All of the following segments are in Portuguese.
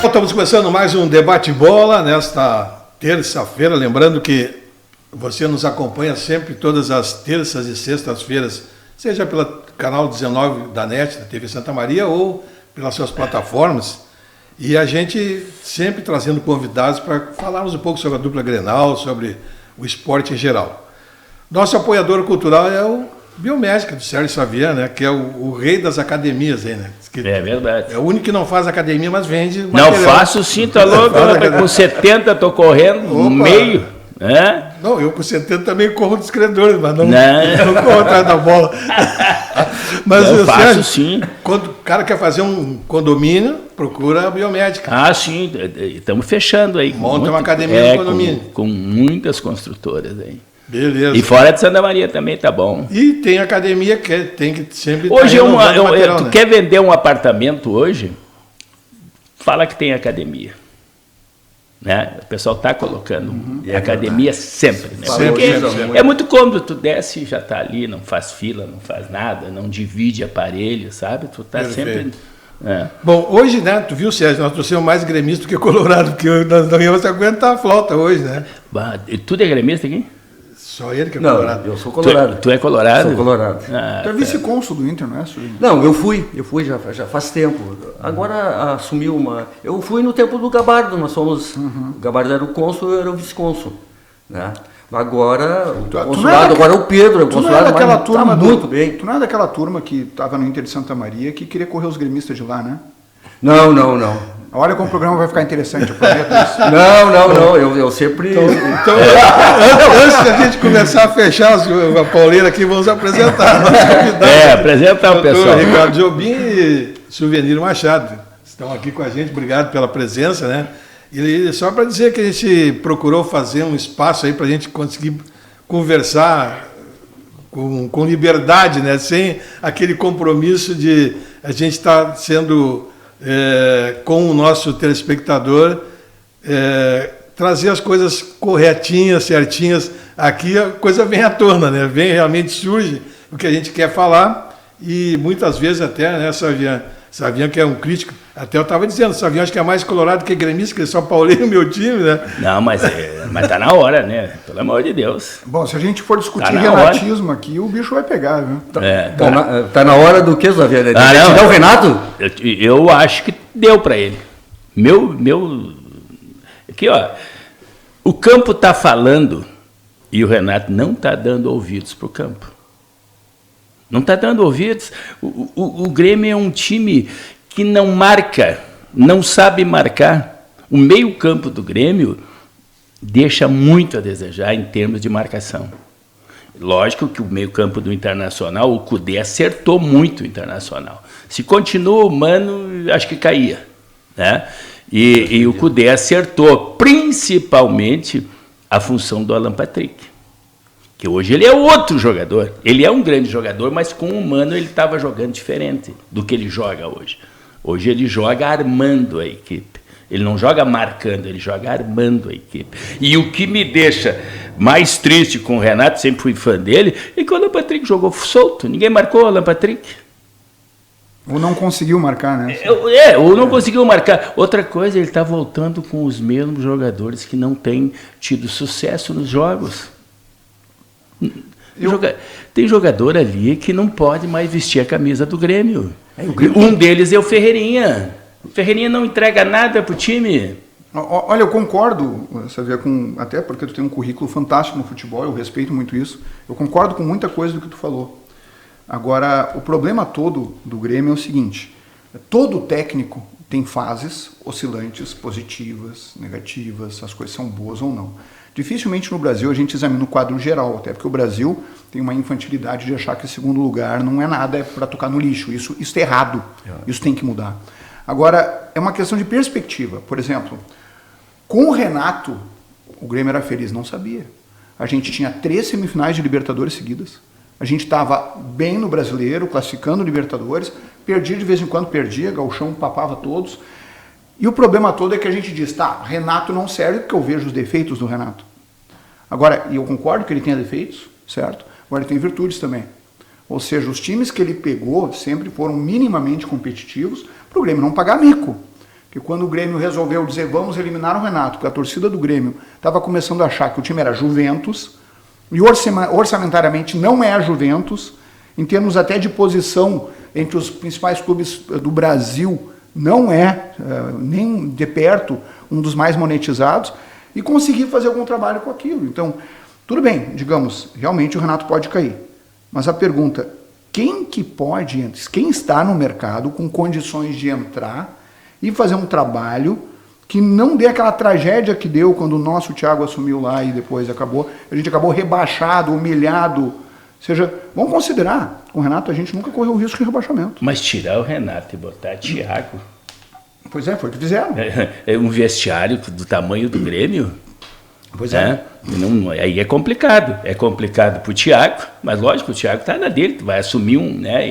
Estamos começando mais um debate-bola nesta terça-feira. Lembrando que você nos acompanha sempre todas as terças e sextas-feiras, seja pelo canal 19 da NET, da TV Santa Maria, ou pelas suas plataformas. E a gente sempre trazendo convidados para falarmos um pouco sobre a dupla Grenal, sobre o esporte em geral. Nosso apoiador cultural é o Biomédica, do Sérgio Xavier, né? Que é o rei das academias aí, né? É verdade. É o único que não faz academia, mas vende material. Não faço sim, tá louco? Com 70 tô correndo, meio. É? Não, eu com 70 também corro dos credores, mas não corro atrás da bola. Mas eu faço Sérgio, sim. Quando o cara quer fazer um condomínio, procura a Biomédica. Ah, sim, estamos fechando aí. Monta uma academia no condomínio. Com muitas construtoras aí. Beleza. E fora de Santa Maria também tá bom. E tem academia que tem que sempre hoje tu quer vender um apartamento hoje, fala que tem academia. Né? O pessoal está colocando academia sempre. Né? Porque é muito cômodo, tu desce e já está ali, não faz fila, não faz nada, não divide aparelho, sabe? Tu está sempre... É. Bom, hoje, né, tu viu, Sérgio, nós trouxemos mais gremista do que colorado, porque nós não íamos aguentar a flauta hoje, né? Tudo é gremista aqui? Só ele que é colorado. Eu sou colorado. Tu é colorado? Sou colorado. Tu é vice-cônsul do Inter, não é, Surinho? Não, eu fui já faz tempo. Agora assumiu uma... Eu fui no tempo do Gabardo, nós somos... O Gabardo era o cônsul, eu era o vice-cônsul, né? Agora, o consulado, agora é o Pedro, o consulado, mas tá muito bem. Tu não é daquela turma que estava no Inter de Santa Maria que queria correr os gremistas de lá, né? Não. Olha como o programa vai ficar interessante, eu prometo isso. Não, eu sempre... Então antes da gente começar a fechar a pauleira aqui, vamos apresentar nossos convidados. Apresentar o pessoal. Ricardo Jobim e Souvenir Machado estão aqui com a gente, obrigado pela presença, né? E só para dizer que a gente procurou fazer um espaço aí para a gente conseguir conversar com liberdade, né? Sem aquele compromisso de a gente estar sendo... com o nosso telespectador, trazer as coisas corretinhas, certinhas. Aqui a coisa vem à tona, né? Realmente surge o que a gente quer falar e muitas vezes até, né, Savian que é um crítico, até eu estava dizendo, Savian acho que é mais colorado que gremista, que é só pauleiro o meu time, né? Não, mas tá na hora, né? Pelo amor de Deus. Bom, se a gente for discutir renatismo aqui, o bicho vai pegar, viu? Tá na hora do que, Xavier? Tirar o Renato? Eu acho que deu para ele. Aqui, ó, o campo tá falando e o Renato não tá dando ouvidos pro campo. Não está dando ouvidos. O Grêmio é um time que não marca, não sabe marcar. O meio-campo do Grêmio deixa muito a desejar em termos de marcação. Lógico que o meio-campo do Internacional, o Cudê acertou muito o Internacional. Se continua o Mano, acho que caía. Né? E o Cudê acertou principalmente a função do Alan Patrick. Que hoje ele é outro jogador. Ele é um grande jogador, mas com o Mano ele estava jogando diferente do que ele joga hoje. Hoje ele joga armando a equipe. Ele não joga marcando, ele joga armando a equipe. E o que me deixa mais triste com o Renato, sempre fui fã dele, é que o Alan Patrick jogou solto. Ninguém marcou o Alan Patrick. Ou não conseguiu marcar, né? Ou não conseguiu marcar. Outra coisa, ele está voltando com os mesmos jogadores que não têm tido sucesso nos jogos. Tem jogador ali que não pode mais vestir a camisa do Grêmio. Um deles é o Ferreirinha. O Ferreirinha não entrega nada para o time. Olha, eu concordo, Xavier, até porque tu tem um currículo fantástico no futebol, eu respeito muito isso. Eu concordo com muita coisa do que tu falou. Agora, o problema todo do Grêmio é o seguinte: todo técnico tem fases oscilantes, positivas, negativas, as coisas são boas ou não. Dificilmente no Brasil a gente examina o quadro geral, até porque o Brasil tem uma infantilidade de achar que segundo lugar não é nada, é para tocar no lixo. Isso é errado, isso tem que mudar. Agora, é uma questão de perspectiva. Por exemplo, com o Renato, o Grêmio era feliz, não sabia. A gente tinha 3 semifinais de Libertadores seguidas, a gente estava bem no Brasileiro, classificando Libertadores, perdia de vez em quando, Gauchão papava todos. E o problema todo é que a gente diz, tá, Renato não serve porque eu vejo os defeitos do Renato. Agora, e eu concordo que ele tenha defeitos, certo? Agora ele tem virtudes também. Ou seja, os times que ele pegou sempre foram minimamente competitivos para o Grêmio não pagar mico. que quando o Grêmio resolveu dizer vamos eliminar o Renato, porque a torcida do Grêmio estava começando a achar que o time era Juventus, e orçamentariamente não é a Juventus, em termos até de posição entre os principais clubes do Brasil, não é nem de perto um dos mais monetizados, e conseguir fazer algum trabalho com aquilo. Então, tudo bem, digamos, realmente o Renato pode cair. Mas a pergunta, quem está no mercado com condições de entrar e fazer um trabalho que não dê aquela tragédia que deu quando o nosso Thiago assumiu lá e depois a gente acabou rebaixado, humilhado. Ou seja, vamos considerar, com o Renato a gente nunca correu o risco de rebaixamento. Mas tirar o Renato e botar Thiago... Pois é, foi o que fizeram. É um vestiário do tamanho do Grêmio? Pois é. Aí é complicado. É complicado para o Thiago, mas lógico, o Thiago está na dele, vai assumir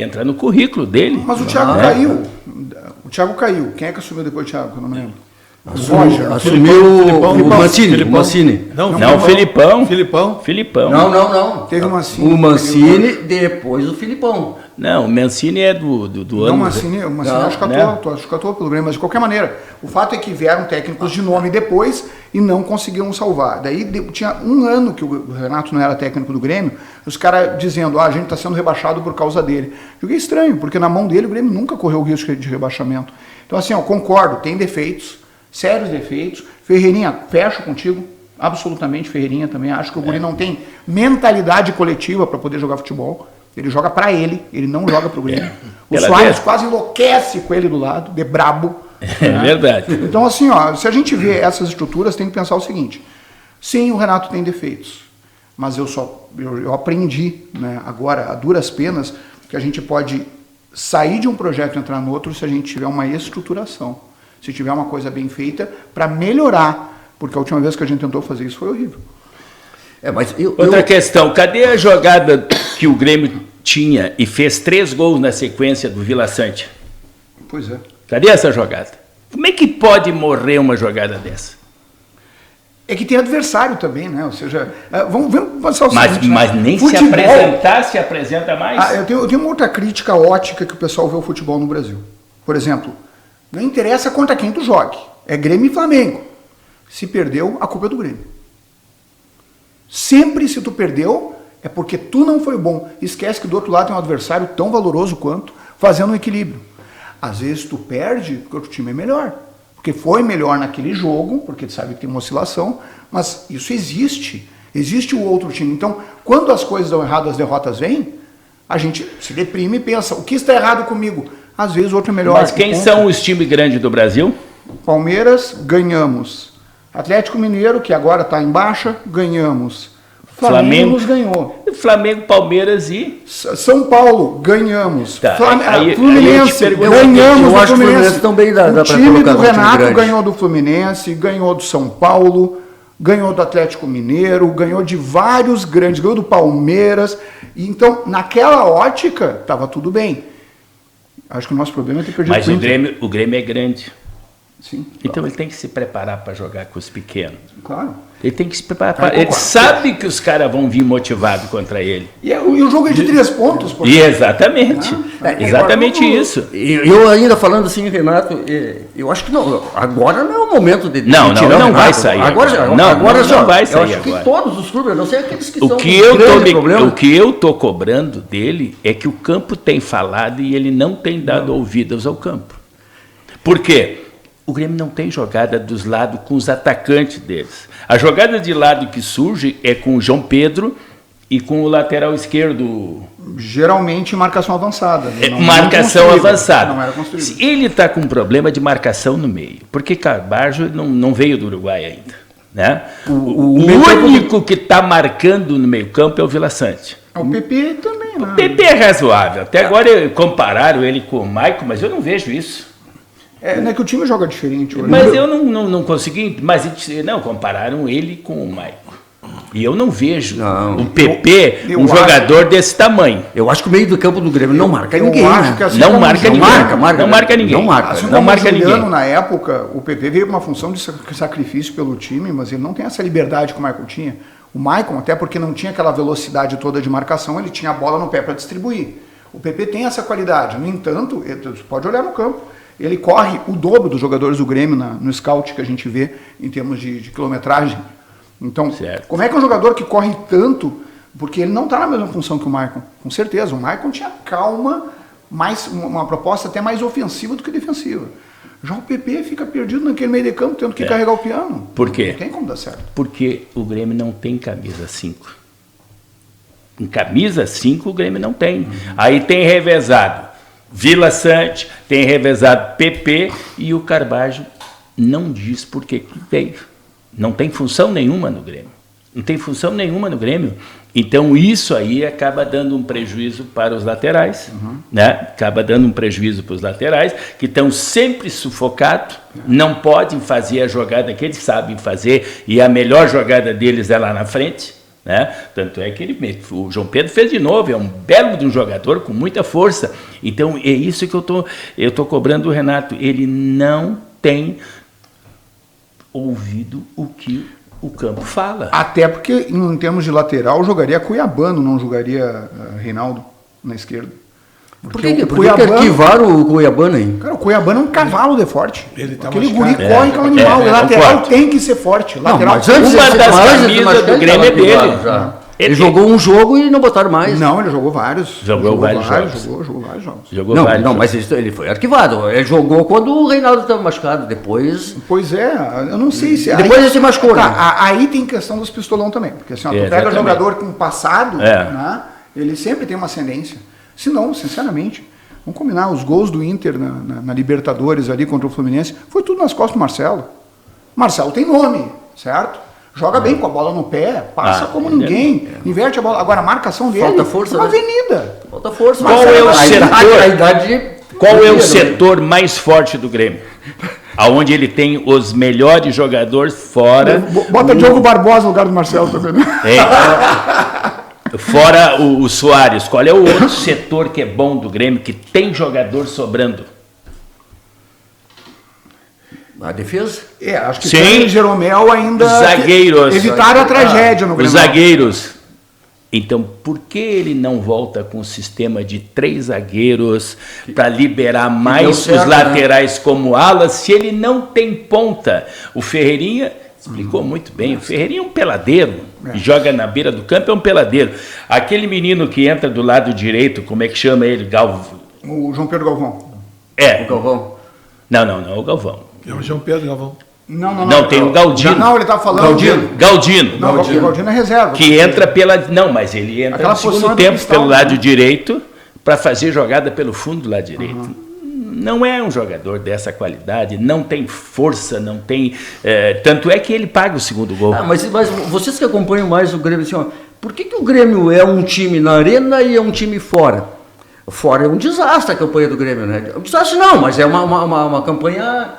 entrar no currículo dele. Mas o Thiago caiu. O Thiago caiu. Quem é que assumiu depois do Thiago? Eu não me lembro. Assumiu o Mancini. Não, o Filipão. Não. Teve o Mancini. O Mancini, depois o Filipão. Não, o Mancini é do ano... Não, o Mancini acho que atuou pelo Grêmio, mas de qualquer maneira, o fato é que vieram técnicos de nome depois e não conseguiram salvar. Daí tinha um ano que o Renato não era técnico do Grêmio, os caras dizendo, a gente está sendo rebaixado por causa dele. Joguei estranho, porque na mão dele o Grêmio nunca correu o risco de rebaixamento. Então assim, eu concordo, tem defeitos, sérios defeitos. Ferreirinha, fecho contigo, absolutamente. Ferreirinha também, acho que o Guri não tem mentalidade coletiva para poder jogar futebol. Ele joga para ele não joga para o Grêmio. O Soares quase enlouquece com ele do lado, de brabo. É verdade. Então assim, se a gente vê essas estruturas, tem que pensar o seguinte: sim, o Renato tem defeitos, mas eu aprendi, né, agora, a duras penas, que a gente pode sair de um projeto e entrar no outro se a gente tiver uma estruturação. Se tiver uma coisa bem feita para melhorar, porque a última vez que a gente tentou fazer isso foi horrível. Outra questão, cadê a jogada que o Grêmio tinha e fez 3 gols na sequência do Vila Sante? Pois é. Cadê essa jogada? Como é que pode morrer uma jogada dessa? É que tem adversário também, né? Ou seja, vamos passar o seguinte, mas nem futebol, se apresentar, se apresenta mais? Eu tenho uma outra crítica ótica que o pessoal vê o futebol no Brasil. Por exemplo, não interessa contra quem tu jogue. É Grêmio e Flamengo. Se perdeu, a culpa é do Grêmio. Sempre se tu perdeu, é porque tu não foi bom. Esquece que do outro lado tem um adversário tão valoroso quanto, fazendo um equilíbrio. Às vezes tu perde porque o outro time é melhor. Porque foi melhor naquele jogo, porque tu sabe que tem uma oscilação, mas isso existe. Existe o outro time. Então, quando as coisas dão errado, as derrotas vêm, a gente se deprime e pensa, o que está errado comigo? Às vezes o outro é melhor. Mas quem são os times grandes do Brasil? Palmeiras, ganhamos. Atlético Mineiro, que agora está em baixa, ganhamos. Flamengo nos ganhou. Flamengo, Palmeiras e... São Paulo, ganhamos. Tá, Fluminense, ganhamos do Fluminense. Também o time do Renato ganhou do Fluminense, ganhou do São Paulo, ganhou do Atlético Mineiro, ganhou de vários grandes, ganhou do Palmeiras. Então, naquela ótica, estava tudo bem. Acho que o nosso problema é ter perdido. Mas o Grêmio é grande. Sim, então ele tem que se preparar para jogar com os pequenos. Claro. Ele tem que se preparar. Ele sabe que os caras vão vir motivados contra ele. E o jogo é de 3 pontos. Exatamente. Exatamente isso. Eu ainda falando assim, Renato, eu acho que não. Agora não é o momento de não tirar não vai sair. Agora não vai sair. Eu acho que todos os clubes, a não ser aqueles que são o que eu tô cobrando dele é que o campo tem falado e ele não tem dado ouvidos ao campo. Por quê? O Grêmio não tem jogada dos lados com os atacantes deles. A jogada de lado que surge é com o João Pedro e com o lateral esquerdo. Geralmente marcação avançada. Marcação avançada. Não era construído. Ele está com um problema de marcação no meio, porque Carbajo não veio do Uruguai ainda. Né? O único que está marcando no meio campo é o Vila Sante. O PP também. O PP é razoável. Até agora compararam ele com o Maicon, mas eu não vejo isso. Não é que o time joga diferente hoje. Mas eu não consegui. Mas não, compararam ele com o Maicon. E eu não vejo o PP jogador desse tamanho. Eu acho que o meio do campo do Grêmio não marca ninguém. Não marca ninguém. Não marca ninguém. Na época, o PP veio com uma função de sacrifício pelo time, mas ele não tem essa liberdade que o Maicon tinha. O Maicon, até porque não tinha aquela velocidade toda de marcação, ele tinha a bola no pé para distribuir. O PP tem essa qualidade. No entanto, você pode olhar no campo. ele corre o dobro dos jogadores do Grêmio no scout que a gente vê em termos de quilometragem. Então, certo. Como é que um jogador que corre tanto, porque ele não está na mesma função que o Maicon, com certeza, o Maicon tinha calma, uma proposta até mais ofensiva do que defensiva. Já o PP fica perdido naquele meio de campo, tendo que carregar o piano. Por quê? Não tem como dar certo. Porque o Grêmio não tem camisa 5. Em camisa 5 o Grêmio não tem. Aí tem revezado Vila Sante, tem revezado PP e o Carbajo não diz por que veio. Não tem função nenhuma no Grêmio. Não tem função nenhuma no Grêmio. Então isso aí acaba dando um prejuízo para os laterais, né? Acaba dando um prejuízo para os laterais, que estão sempre sufocados, não podem fazer a jogada que eles sabem fazer, e a melhor jogada deles é lá na frente, né? Tanto é que o João Pedro fez de novo, é um belo de um jogador com muita força. Então é isso que eu tô cobrando do Renato. Ele não tem ouvido o que o campo fala. Até porque, em termos de lateral, jogaria Cuiabano, não jogaria Reinaldo na esquerda. Por que arquivaram o Cuiabano aí? Cara, o Cuiabano é um cavalo de forte. Ele tá Aquele machucado. guri corre que é um animal. lateral tem que ser forte. Lateral, mas antes Uma das camisas do Grêmio é dele. Ele jogou um jogo e não botaram mais. Não, ele jogou vários. Jogou vários jogos. Jogou vários jogos. Mas ele foi arquivado. Ele jogou quando o Reinaldo estava machucado. Depois. Pois é, eu não sei se. Depois ele se machucou. Tá, né? Aí tem questão dos pistolão também. Porque assim, ó, tu pega Exatamente. jogador com passado, né, ele sempre tem uma ascendência. Se não, sinceramente, vamos combinar, os gols do Inter na Libertadores ali contra o Fluminense, foi tudo nas costas do Marcelo. Marcelo tem nome, certo? Joga bem com a bola no pé, passa como ninguém, inverte a bola. Agora a marcação dele Falta força, é uma né? avenida. Falta força. Qual é o setor? Qual é o né? setor mais forte do Grêmio? Aonde ele tem os melhores jogadores fora. Bota Diogo Barbosa no lugar do Marcelo também, né? Fora o Soares. Qual é o outro setor que é bom do Grêmio, que tem jogador sobrando? A defesa? Acho que Sim. tem Jeromel ainda. Os zagueiros. Evitaram a tragédia no Os Grêmio. zagueiros. Então, por que ele não volta com um sistema de 3 zagueiros para liberar mais certo, os laterais como alas, se ele não tem ponta? O Ferreirinha explicou muito bem. O Ferreirinha é um peladeiro. E joga na beira do campo, é um peladeiro. Aquele menino que entra do lado direito, como é que chama ele? O João Pedro Galvão. O Galvão. Não, o Galvão. É o João Pedro Galvão. Não, tem o Galdino. Não, ele estava falando. Galdino. Não, o Galdino é reserva. Que entra pela... Não, mas ele entra Aquela no segundo posição tempo cristal, pelo né? lado direito para fazer jogada pelo fundo do lado direito. Não é um jogador dessa qualidade, não tem força, não tem... tanto é que ele paga o segundo gol. Mas vocês que acompanham mais o Grêmio, assim, ó, por que o Grêmio é um time na arena e é um time fora? Fora é um desastre a campanha do Grêmio, né? Um desastre não, mas é uma campanha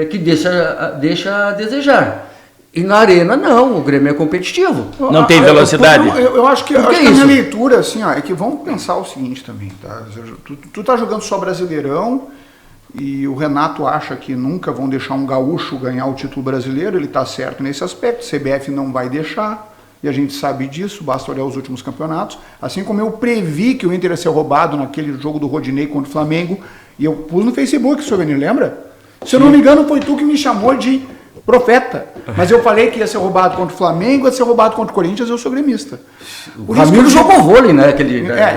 que deixa a desejar. E na arena, não, o Grêmio é competitivo. Não tem velocidade? Eu acho que, Por que a minha isso? leitura assim, é que vamos pensar o seguinte também, tá? Tu tá jogando só Brasileirão e o Renato acha que nunca vão deixar um gaúcho ganhar o título brasileiro, ele tá certo nesse aspecto, CBF não vai deixar, e a gente sabe disso, basta olhar os últimos campeonatos, assim como eu previ que o Inter ia ser roubado naquele jogo do Rodinei contra o Flamengo, e eu pus no Facebook, Souvenir, lembra? Se eu não me engano, foi tu que me chamou de profeta. Mas eu falei que ia ser roubado contra o Flamengo, ia ser roubado contra o Corinthians, eu sou gremista. O Ramiro jogou vôlei, né?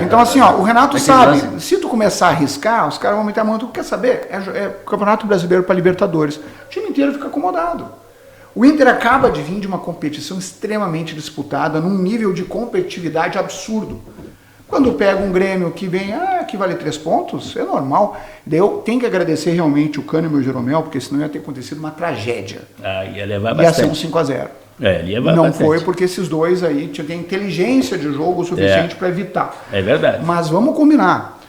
Então assim, ó, o Renato sabe, se tu começar a arriscar, os caras vão meter a mão, tu quer saber? É Campeonato Brasileiro para Libertadores. O time inteiro fica acomodado. O Inter acaba de vir de uma competição extremamente disputada, num nível de competitividade absurdo. Quando pega um Grêmio que vem, que vale 3 pontos, é normal. Daí eu tenho que agradecer realmente o Kahneman e o Jeromel, porque senão ia ter acontecido uma tragédia. Ia levar Ia ser bastante. um 5-0. Ia levar Não bastante. foi porque esses dois aí tinham inteligência de jogo o suficiente para evitar. É verdade. Mas vamos combinar.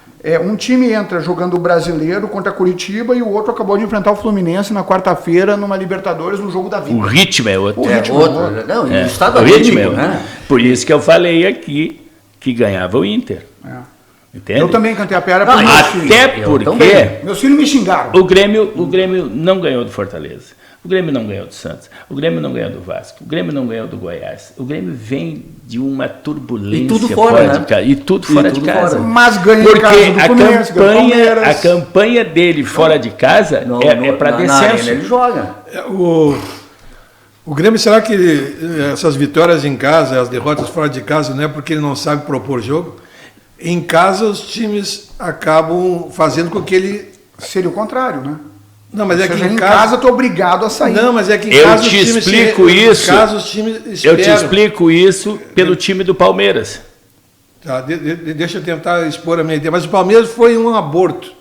Um time entra jogando o Brasileiro contra Curitiba e o outro acabou de enfrentar o Fluminense na quarta-feira numa Libertadores no jogo da vida. O ritmo é outro. O ritmo é outro. Não, o estado O ritmo é anímico, outro. né? Por isso que eu falei aqui que ganhava o Inter. Entende? Eu também cantei a piada para meus filhos. Até porque Meus filhos me xingaram. o Grêmio não ganhou do Fortaleza. O Grêmio não ganhou do Santos, o Grêmio não ganhou do Vasco, o Grêmio não ganhou do Goiás. O Grêmio vem de uma turbulência E tudo fora, né? de casa. E tudo fora de casa. fora. Mas ganha em Porque casa do Fluminense, ganha do a Palmeiras. campanha dele fora de casa é para na descenso. arena ele joga. O Grêmio, será que essas vitórias em casa, as derrotas fora de casa, não é porque ele não sabe propor jogo? Em casa, os times acabam fazendo com que ele... Seria o contrário, né? Não, mas Ou é que seja, em em casa... casa eu tô obrigado a sair. Não, mas é que em Eu casa te os times... explico isso. Em casa, os times Eu te esperam. explico isso pelo time do Palmeiras. Tá, deixa eu tentar expor a minha ideia. Mas o Palmeiras foi um aborto.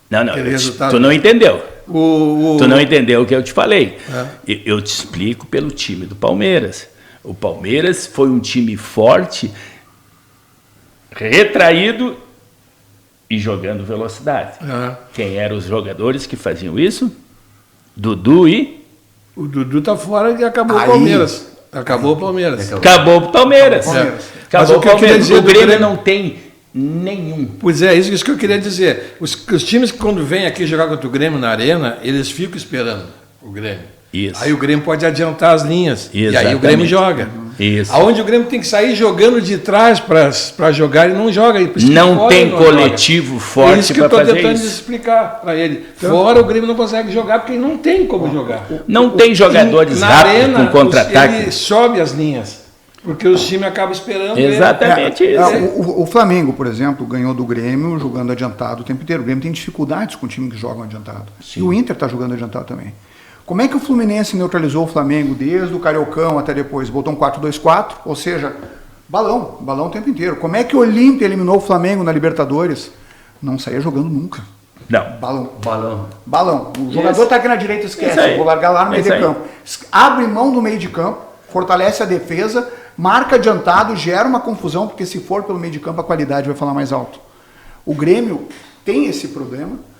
Não, Aquele resultado. tu não entendeu. Tu não O, entendeu o que eu te falei. Eu te explico pelo time do Palmeiras. O Palmeiras foi um time forte, retraído e jogando velocidade. Quem eram os jogadores que faziam isso? Dudu e... o Dudu tá fora e acabou Aí. o Palmeiras. Acabou o Palmeiras. Acabou o Palmeiras. Palmeiras. Mas Acabou o o que eu queria Palmeiras. dizer O do Grêmio Grêmio- não tem nenhum. Pois é, isso que eu queria dizer. Os times que quando vêm aqui jogar contra o Grêmio na arena, eles ficam esperando o Grêmio. Isso. Aí o Grêmio pode adiantar as linhas. E aí o Exatamente. Grêmio joga. Isso. Aonde o Grêmio tem que sair jogando de trás para jogar, ele não joga. E por isso que Não fora tem ele coletivo joga. É forte isso que eu para estou fazer tentando isso. explicar para ele. Fora o Grêmio não consegue jogar porque ele não tem como jogar. Não tem jogadores Na rápidos arena, com contra-ataque. ele sobe as linhas. Porque os times acabam esperando Exatamente ele. isso. O Flamengo, por exemplo, ganhou do Grêmio jogando adiantado o tempo inteiro. O Grêmio tem dificuldades com times que jogam adiantado. E o Inter está jogando adiantado também. Como é que o Fluminense neutralizou o Flamengo desde o Cariocão até depois? Botou um 4-2-4, ou seja, balão o tempo inteiro. Como é que o Olímpia eliminou o Flamengo na Libertadores? Não saía jogando nunca. Não. Balão. O jogador está aqui na direita, esquece. Isso aí. Eu vou largar lá no meio Isso de aí. campo. Abre mão do meio de campo, fortalece a defesa, marca adiantado, gera uma confusão, porque se for pelo meio de campo a qualidade vai falar mais alto. O Grêmio tem esse problema,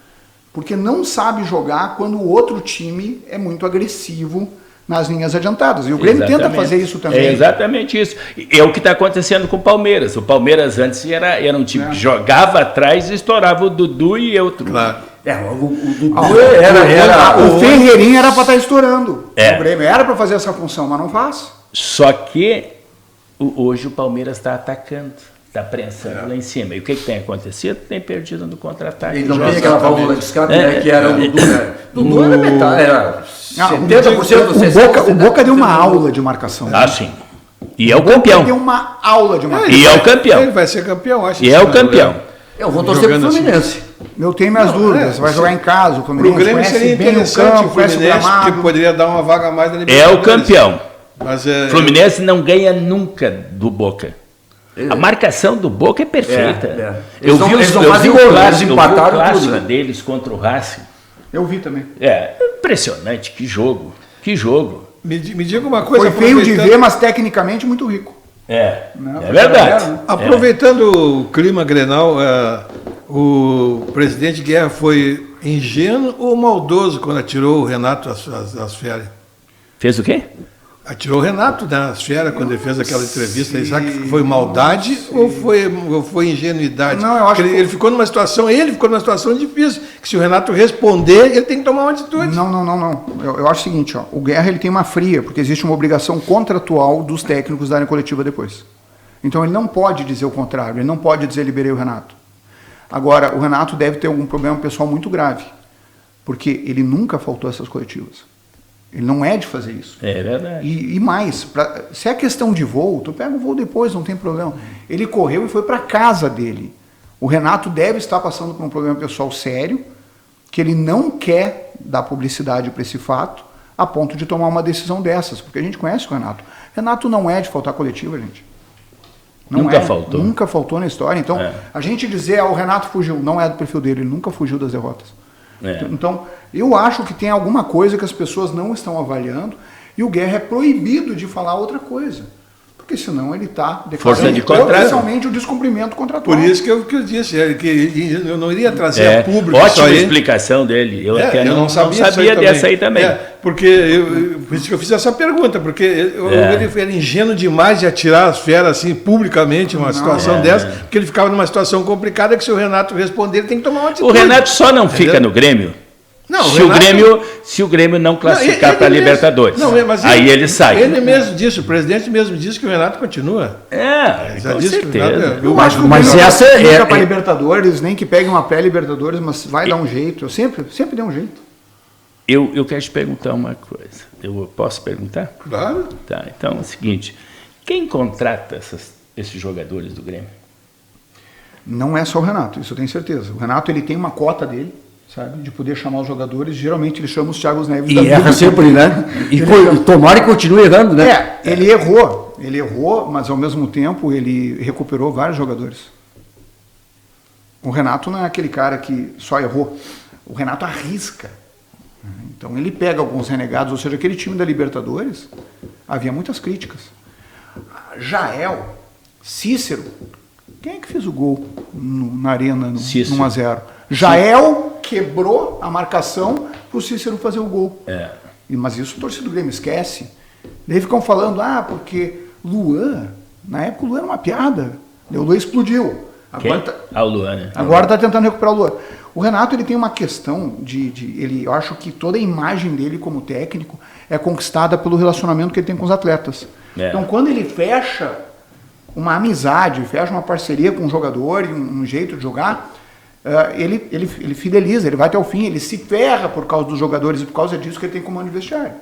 porque não sabe jogar quando o outro time é muito agressivo nas linhas adiantadas. E o Grêmio tenta Exatamente. fazer isso também. É exatamente isso. É o que está acontecendo com o Palmeiras. O Palmeiras antes era um time que jogava atrás e estourava o Dudu e outro. Claro. O Dudu O Ferreirinha era para estar estourando. É. O Grêmio era para fazer essa função, mas não faz. Só que hoje o Palmeiras está atacando, está prensando lá em cima. E o que tem acontecido? Tem perdido no contra-ataque. Ele não Joga. tem aquela válvula de escape, né, que era o Dudu. Né? Dudu era metade, era Não, 70% do 60%. O Boca deu uma aula de marcação. Ah, sim. E é o Ele deu campeão. uma aula de marcação. E é o campeão. Ele vai ser campeão, acho. E é o campeão. Eu vou torcer pro Jogando assim. Fluminense. Eu tenho minhas dúvidas. Vai jogar em casa, o Pro Fluminense Grêmio conhece seria bem o interessante campo, o conhece o Fluminense, porque gramado. poderia dar uma vaga a mais na É Libertadores. o campeão. Mas Fluminense não ganha nunca do Boca. A marcação do Boca é perfeita. Eles não- eles não fazem o gol, clássico, eles empataram o clássico tudo, né? deles contra o Racing. Eu vi também. É impressionante, que jogo. Que jogo. me diga uma coisa. Foi feio de aproveitando- ver, mas tecnicamente muito rico. Não, É foi verdade. 0-0, né? Aproveitando o clima Grenal, o presidente Guerra foi ingênuo ou maldoso quando atirou o Renato às férias? Fez o quê? Atirou o Renato nas férias quando ele fez aquela entrevista. Ele sabe que foi maldade ou foi ingenuidade? Não, eu acho Porque que ele ficou numa situação difícil. Que se o Renato responder, ele tem que tomar uma atitude. Não. Eu acho o seguinte, ó, o Guerra ele tem uma fria, porque existe uma obrigação contratual dos técnicos darem coletiva depois. Então ele não pode dizer o contrário, ele não pode dizer liberei o Renato. Agora, o Renato deve ter algum problema pessoal muito grave, porque ele nunca faltou a essas coletivas. Ele não é de fazer isso. É verdade. E mais, se é questão de voo, tu pega o voo depois, não tem problema. Ele correu e foi para casa dele. O Renato deve estar passando por um problema pessoal sério, que ele não quer dar publicidade para esse fato, a ponto de tomar uma decisão dessas, porque a gente conhece o Renato. Renato não é de faltar coletiva, gente. Nunca faltou. Nunca faltou na história. Então, a gente dizer, o Renato fugiu, não é do perfil dele, ele nunca fugiu das derrotas. É. Então, eu acho que tem alguma coisa que as pessoas não estão avaliando e o Guerra é proibido de falar outra coisa. Porque senão ele está Força de declarando contrato. oficialmente o descumprimento contratual. Por isso que eu disse, que eu não iria trazer a público isso Ótima aí. explicação dele. Eu até eu não sabia isso aí dessa aí também. Porque por isso que eu fiz essa pergunta, porque ele era ingênuo demais de atirar as feras assim publicamente uma situação dessa, porque ele ficava numa situação complicada que se o Renato responder, ele tem que tomar uma atitude. O Renato só não fica no Grêmio Não, se o Grêmio não classificar para a mesmo, Libertadores, mas aí ele sai. Ele mesmo disse, o presidente mesmo disse que o Renato continua. Já com disse certeza. Eu acho que mas essa é para Libertadores, nem que pegue uma pré-Libertadores, mas vai dar um jeito. Eu sempre dei um jeito. Eu quero te perguntar uma coisa. Eu posso perguntar? Claro. Tá, então é o seguinte, quem contrata esses jogadores do Grêmio? Não é só o Renato, isso eu tenho certeza. O Renato ele tem uma cota dele, sabe, de poder chamar os jogadores. Geralmente ele chama os Thiago Neves. E erra sempre, né? E tomara que continue errando, né? Ele errou, mas ao mesmo tempo ele recuperou vários jogadores. O Renato não é aquele cara que só errou. O Renato arrisca. Então ele pega alguns renegados, ou seja, aquele time da Libertadores, havia muitas críticas. Jael, Cícero, quem é que fez o gol na arena no 1-0? Jael quebrou a marcação para o Cícero fazer o gol. Mas isso o torcedor do Grêmio esquece. Daí ficam falando, porque Luan, na época o Luan era uma piada, o Luan explodiu. O Luan, né? Agora está tentando recuperar o Luan. O Renato ele tem uma questão eu acho que toda a imagem dele como técnico é conquistada pelo relacionamento que ele tem com os atletas. Então quando ele fecha uma amizade, fecha uma parceria com um jogador e um jeito de jogar, ele fideliza, ele vai até o fim, ele se ferra por causa dos jogadores e por causa disso que ele tem comando de vestiário.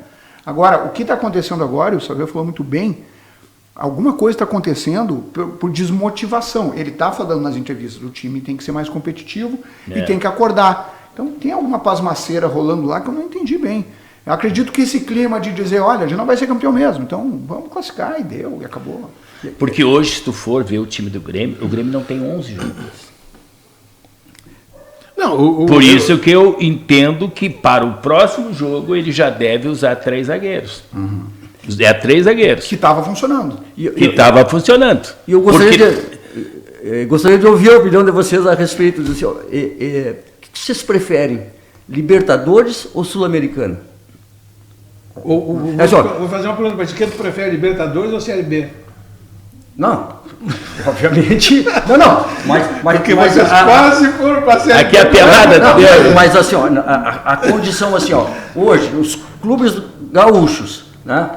Agora, o que está acontecendo agora, o Samuel falou muito bem, alguma coisa está acontecendo por desmotivação. Ele está falando nas entrevistas, o time tem que ser mais competitivo e tem que acordar. Então tem alguma pasmaceira rolando lá que eu não entendi bem. Eu acredito que esse clima de dizer, olha, a gente não vai ser campeão mesmo, então vamos classificar e deu, e acabou. Porque hoje, se tu for ver o time do Grêmio, o Grêmio não tem 11 jogadores. Por isso que eu entendo que para o próximo jogo ele já deve usar 3 zagueiros. 3 zagueiros. Que estava funcionando. Estava funcionando. E eu gostaria de ouvir a opinião de vocês a respeito disso. O que vocês preferem? Libertadores ou Sul-Americana? Vou fazer uma pergunta para ti. Quem tu prefere, Libertadores ou Série B? Não, obviamente. Não. Porque vocês quase foram para a Série B. Aqui é a pelada. Mas assim, a condição assim, hoje, os clubes gaúchos, né,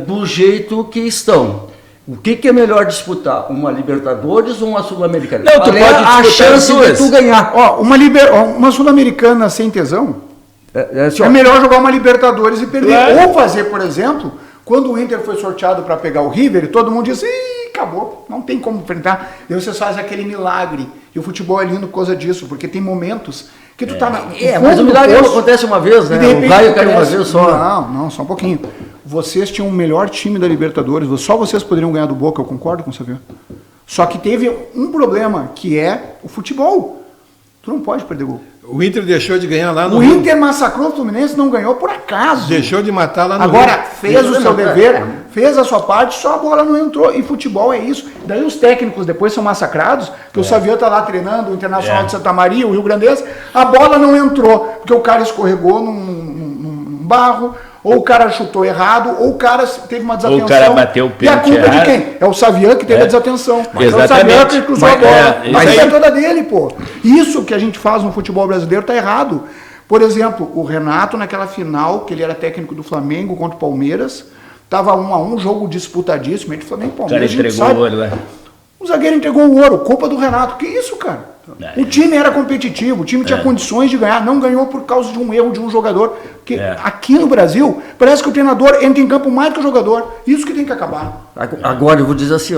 do jeito que estão, o que é melhor disputar? Uma Libertadores ou uma Sul-Americana? Não, tu pode disputar a chance de tu ganhar. Uma Sul-Americana sem tesão, é melhor jogar uma Libertadores e perder. Claro. Ou fazer, por exemplo, quando o Inter foi sorteado para pegar o River, todo mundo disse, acabou, não tem como enfrentar. E você faz aquele milagre. E o futebol é lindo por causa disso, porque tem momentos que tu tá mas o milagre não acontece uma vez, né? O raio cai uma vez só. Não, só um pouquinho. Vocês tinham o melhor time da Libertadores, só vocês poderiam ganhar do Boca, eu concordo com você. Só que teve um problema, que é o futebol. Tu não pode perder gol. O Inter deixou de ganhar lá no O Inter massacrou o Fluminense, não ganhou por acaso. Deixou de matar lá no Agora, fez o seu dever, fez a sua parte, só a bola não entrou. E futebol é isso. Daí os técnicos depois são massacrados, que o Saviano tá lá treinando, o Internacional de Santa Maria, o Rio Grandense, a bola não entrou, porque o cara escorregou num barro, ou o cara chutou errado, ou o cara teve uma desatenção. Ou o cara bateu o pênalti. E a culpa é de quem? É o Saviano que teve a desatenção. Exatamente. É o Saviano que cruzou a bola. Mas aí é toda dele, pô. Isso que a gente faz no futebol brasileiro tá errado. Por exemplo, o Renato, naquela final, que ele era técnico do Flamengo contra o Palmeiras, tava 1-1, jogo disputadíssimo, entre Flamengo e Palmeiras. O cara entregou o ouro, né? O zagueiro entregou o ouro, culpa do Renato. Que isso, cara? O time era competitivo, o time tinha condições de ganhar, não ganhou por causa de um erro de um jogador. Porque aqui no Brasil, parece que o treinador entra em campo mais que o jogador. Isso que tem que acabar. Agora eu vou dizer assim,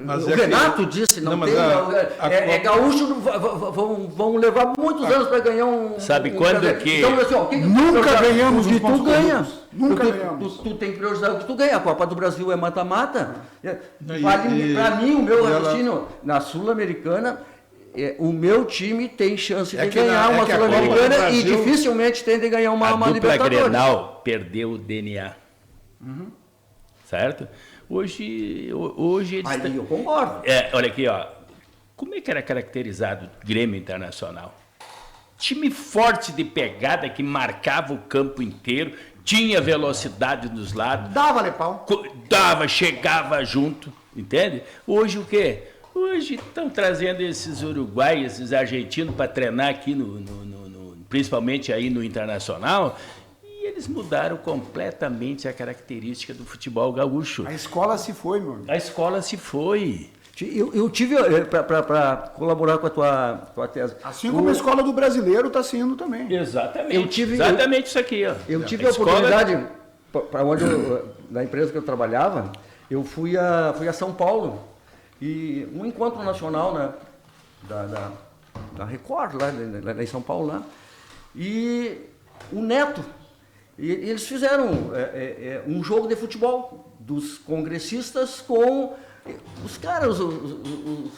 Mas o Renato disse, não mas tem. Gaúcho, vão levar muitos anos para ganhar um. Sabe quando que. Então, assim, o que Nunca ganhamos o que tu ganha. Nunca ganhamos. Tu tem prioridade o que tu ganha. A Copa do Brasil é mata-mata. Para mim, o meu raciocínio na Sul-Americana. O meu time tem chance de ganhar uma Sul-Americana e dificilmente tem de ganhar uma Libertadores. A dupla Grenal perdeu o DNA. Certo? Hoje eles... Aí eu concordo. Olha aqui, ó. Como é que era caracterizado o Grêmio Internacional? Time forte de pegada que marcava o campo inteiro, tinha velocidade dos lados. Dava-lhe pau. Chegava junto, entende? Hoje o quê? Hoje estão trazendo esses uruguaios, esses argentinos para treinar aqui, principalmente aí no Internacional, e eles mudaram completamente a característica do futebol gaúcho. A escola se foi, meu amigo. A escola se foi. Eu tive, para colaborar com a tua tese... Assim como a escola do brasileiro está sendo também. Exatamente. Exatamente isso aqui. Ó. Eu tive a oportunidade, na empresa que eu trabalhava, eu fui a São Paulo, e um encontro nacional, né, da Record, lá em São Paulo, lá, e o Neto, e eles fizeram um jogo de futebol dos congressistas com os caras, os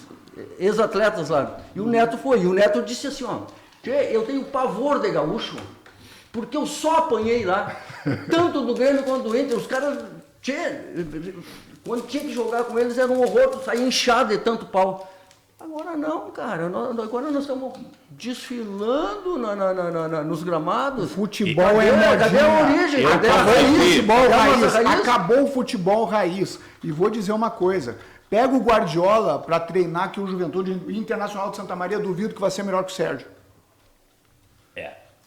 ex-atletas lá, e o Neto foi, e o Neto disse assim, ó, eu tenho pavor de gaúcho, porque eu só apanhei lá, tanto do Grêmio quanto do Inter, os caras, quando tinha que jogar com eles era um horror, saía inchado de tanto pau. Agora não, cara, agora nós estamos desfilando nos gramados. O futebol é modinha. Cadê a origem? Cadê a raiz? Acabou o futebol raiz. E vou dizer uma coisa, pega o Guardiola para treinar aqui o Juventude Internacional de Santa Maria, duvido que vai ser melhor que o Sérgio.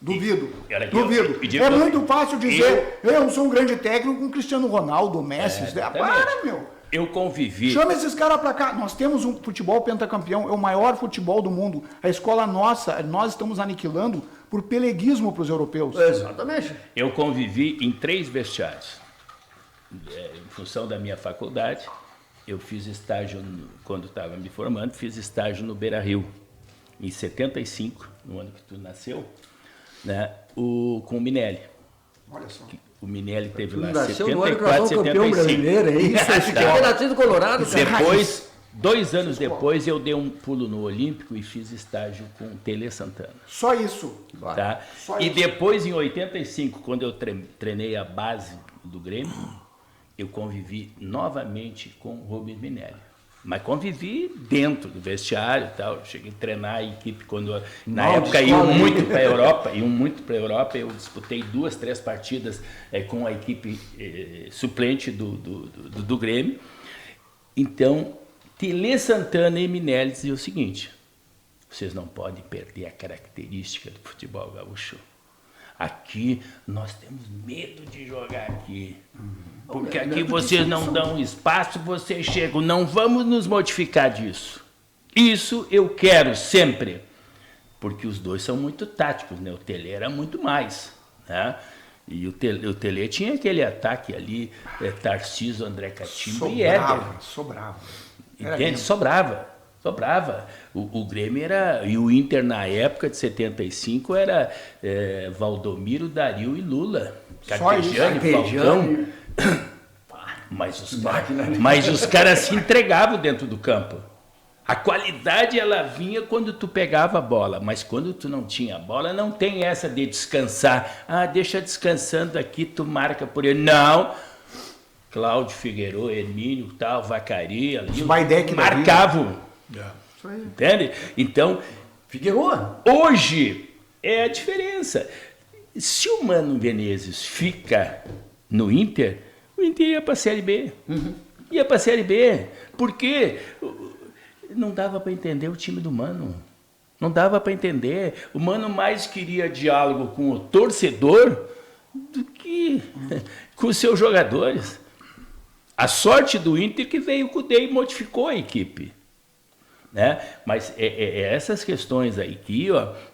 Duvido. É muito fácil dizer, eu sou um grande técnico com Cristiano Ronaldo, Messi. Para, meu. Eu convivi. Chama esses caras pra cá. Nós temos um futebol pentacampeão, é o maior futebol do mundo. A escola nossa, nós estamos aniquilando por peleguismo para os europeus. Exatamente. Eu convivi em 3 vestiários. Em função da minha faculdade, eu fiz estágio, quando estava me formando, fiz estágio no Beira-Rio, em 75, no ano que tu nasceu, né, com o Minelli. Olha só. O Minelli teve lá nasceu 74, 75. Brasileiro, é isso? Tá. Nascido Colorado, Depois, 2 anos depois, eu dei um pulo no Olímpico e fiz estágio com o Tele Santana. Só isso. Tá? Só e isso. depois, em 85, quando eu treinei a base do Grêmio, eu convivi novamente com o Rubens Minelli. Mas convivi dentro do vestiário e tal. Cheguei a treinar a equipe quando, na época, iam muito para a Europa. Eu disputei 2, 3 partidas com a equipe suplente do Grêmio. Então, Tele Santana e Minelli diziam o seguinte: vocês não podem perder a característica do futebol gaúcho. Aqui nós temos medo de jogar aqui. Porque aqui vocês não dão espaço, vocês chegam. Não vamos nos modificar disso. Isso eu quero sempre. Porque os dois são muito táticos, né? O Tele era muito mais, né? E o Tele tinha aquele ataque ali, Tarcísio, André Catimba e Éder. Sobrava. Entende? Sobrava. O Grêmio era... E o Inter, na época de 75, era Valdomiro, Dario e Lula. Carpegiani, Falcão. Mas os caras se entregavam dentro do campo. A qualidade, ela vinha quando tu pegava a bola. Mas quando tu não tinha a bola, não tem essa de descansar. Deixa descansando aqui, tu marca por ele. Não. Cláudio Figueiredo, Hermínio, tal, Vacaria, ali, marcavam. Entende? Então, Figueiredo, hoje é a diferença. Se o Mano Menezes fica no Inter, o Inter ia para a Série B. Ia para a Série B. Porque não dava para entender o time do Mano. Não dava para entender. O Mano mais queria diálogo com o torcedor do que com os seus jogadores. A sorte do Inter que veio com o Cudê e modificou a equipe. Né? Mas essas questões aí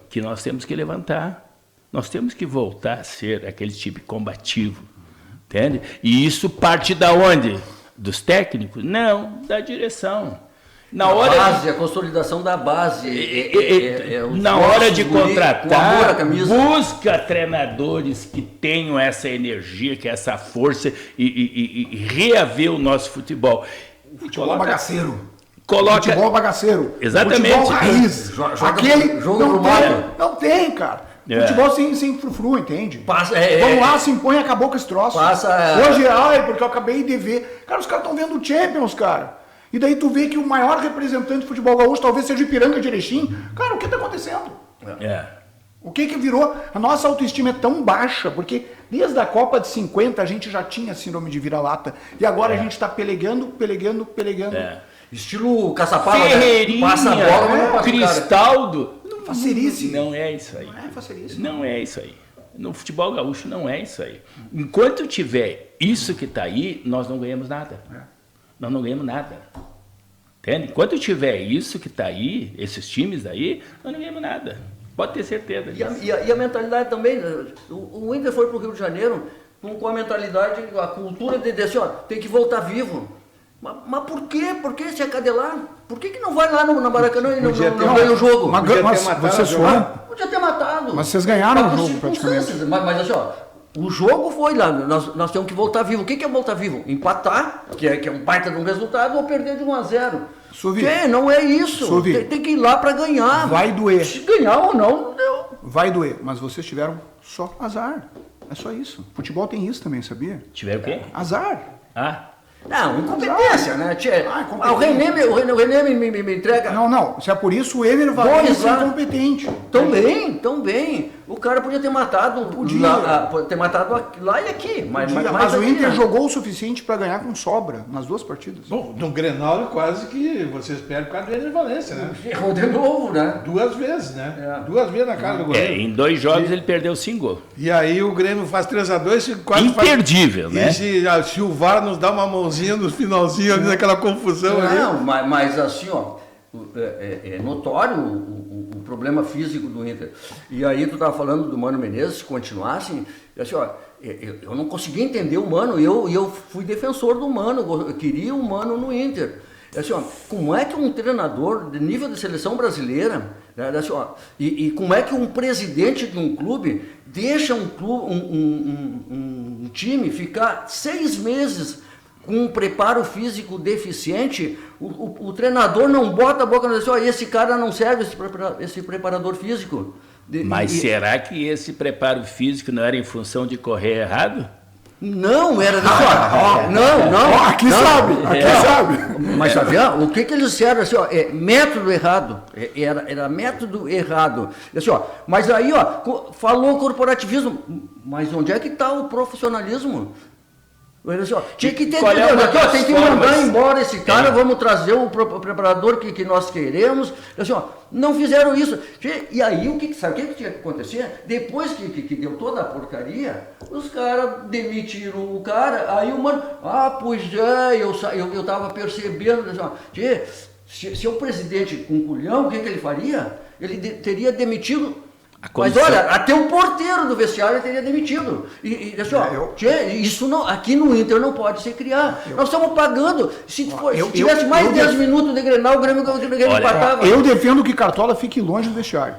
que nós temos que levantar. Nós temos que voltar a ser aquele time combativo. Entende? E isso parte da onde? dos técnicos? Não, da direção. Na a hora base, a consolidação da base. Na hora de com amor à contratar, camisa. busca treinadores que tenham essa energia, que é essa força e reaver o nosso futebol. Futebol bagaceiro. Coloca... Futebol bagaceiro. Exatamente. Futebol raiz. Aquele jogo não pro tem, mato. não tem, cara. Futebol sem frufru, entende? Vamos lá, se impõe, acabou com esse troço. Hoje, porque eu acabei de ver. Cara, os caras estão vendo o Champions, cara. E daí tu vê que o maior representante do futebol gaúcho talvez seja o Ipiranga de Erechim. Cara, o que está acontecendo? O que virou? A nossa autoestima é tão baixa, porque desde a Copa de 50 a gente já tinha síndrome de vira-lata. E agora a gente está pelegando. Estilo caçapava, Ferreirinha, passa a bola, mas não passa Cristaldo. Facerice. Não é isso aí. Não é facerice. Não é isso aí. No futebol gaúcho não é isso aí. Enquanto tiver isso que está aí, nós não ganhamos nada. Nós não ganhamos nada. Entende? Enquanto tiver isso que está aí, esses times aí, nós não ganhamos nada. Pode ter certeza disso. E a mentalidade também, o Inter foi para o Rio de Janeiro com a mentalidade, a cultura de dizer assim, ó, tem que voltar vivo. Mas por quê? Por que se acadelar? Por que não vai lá no Maracanã e não ganha o jogo? Mas vocês foram? Podia ter matado. Mas vocês ganharam o jogo praticamente. Mas assim, ó, o jogo foi lá, nós temos que voltar vivo. O que é voltar vivo? Empatar, que é um baita de um resultado, ou perder de 1-0. Não é isso. Tem que ir lá para ganhar. Vai doer. Se ganhar ou não deu. Vai doer, mas vocês tiveram só azar. É só isso. Futebol tem isso também, sabia? Tiveram o quê? Azar. Não, incompetência, né? O René me entrega. Não. Se é por isso, o Emer vai ser incompetente. Tão bem. O cara podia ter matado. Ter matado lá e aqui. Mas o Inter jogou o suficiente para ganhar com sobra nas duas partidas. Bom, no Grenal quase que vocês perdem por causa do Ener Valencia, né? Errou de novo, né? 2 vezes, né? 2 vezes na cara do goleiro. Em 2 jogos ele perdeu 5 gols. E aí o Grêmio faz 3-2 quase imperdível, né? E se o VAR nos dá uma mãozinha no finalzinho ali naquela confusão ali. Não, mas assim, ó, é notório o problema físico do Inter. E aí tu estava falando do Mano Menezes, se continuasse, assim, ó, eu não conseguia entender o Mano, eu fui defensor do Mano, eu queria o Mano no Inter. Assim, ó, como é que um treinador de nível de seleção brasileira, né, assim, ó, e como é que um presidente de um clube deixa um time ficar 6 meses com um preparo físico deficiente, o treinador não bota a boca e diz, ó, esse cara não serve, esse preparador físico. Mas será que esse preparo físico não era em função de correr errado? Não, era assim, ó, não. Aqui sabe. Mas sabe, o que eles disseram assim, ó, método errado, era método errado. Assim, ó, mas aí, ó, falou corporativismo, mas onde é que está o profissionalismo? Assim, ó, tinha que ter tem que mandar embora esse cara, vamos trazer o preparador que nós queremos. Assim, ó, não fizeram isso. E aí, sabe o que tinha que acontecer? Depois que deu toda a porcaria, os caras demitiram o cara, aí o Mano, pois é, eu estava percebendo, assim, ó, se o presidente com culhão, o que ele faria? Ele teria demitido. Mas olha, até o porteiro do vestiário teria demitido. E assim, ó, isso não, aqui no Inter não pode se criar. Nós estamos pagando. Se tivesse mais 10 minutos de Grenal, o Grêmio empatava. Eu defendo que Cartola fique longe do vestiário.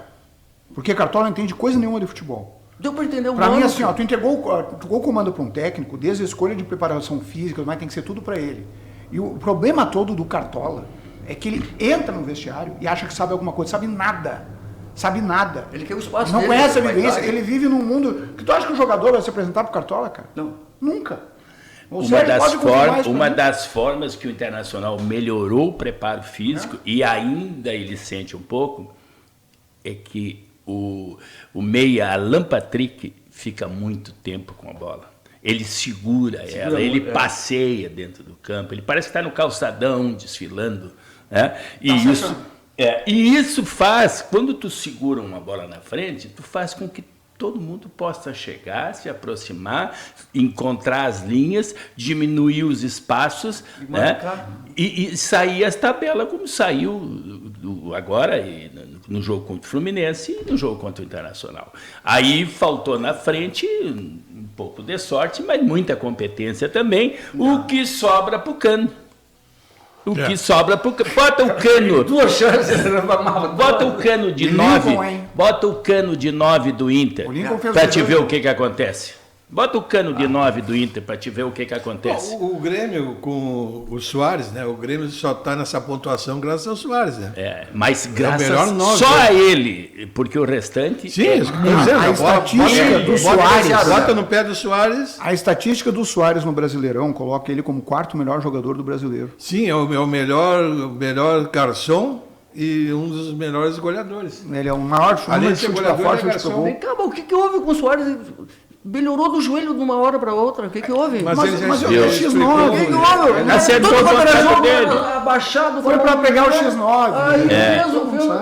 Porque Cartola não entende coisa nenhuma de futebol. Deu para entender o Para mim, assim, ó, tu entregou o comando para um técnico, desde a escolha de preparação física, mas tem que ser tudo para ele. E o problema todo do Cartola é que ele entra no vestiário e acha que sabe alguma coisa, sabe nada. Ele quer o espaço não dele. Não conhece a vivência. Ele vive num mundo... Que tu acha que o jogador vai se apresentar pro Cartola, cara? Não. Nunca. Uma das formas que o Internacional melhorou o preparo físico, e ainda ele sente um pouco, é que o meia, Alan Patrick, fica muito tempo com a bola. Ele segura ela, ele passeia dentro do campo, ele parece que está no calçadão, desfilando. Né? E isso faz, quando tu segura uma bola na frente, tu faz com que todo mundo possa chegar, se aproximar, encontrar as linhas, diminuir os espaços, né? E sair as tabelas como saiu agora no jogo contra o Fluminense e no jogo contra o Internacional. Aí faltou na frente pouco de sorte, mas muita competência também. O que sobra pro Cano. O que sobra pro Cano. Bota o Cano. Duas chances. Bota o Cano de 9. Bota o Cano de 9 do Inter. Para te ver o que acontece. Bota o Cano de 9 do Inter para te ver o que acontece. O Grêmio com o Soares, né? O Grêmio só está nessa pontuação graças ao Soares, né? Mas graças só a ele, porque o restante... Sim, a estatística do Soares... Bota no pé do Soares... A estatística do Soares no Brasileirão coloca ele como o 4º melhor jogador do brasileiro. Sim, é o melhor garçom e um dos melhores goleadores. Ele é o maior número de chute pra fora, chute pro gol. O que houve com o Soares? Melhorou do joelho de uma hora para outra. O que houve? Mas eu X9. O que houve? Acertou o contrato dele. Abaixado. Foi para pegar o X9. Aí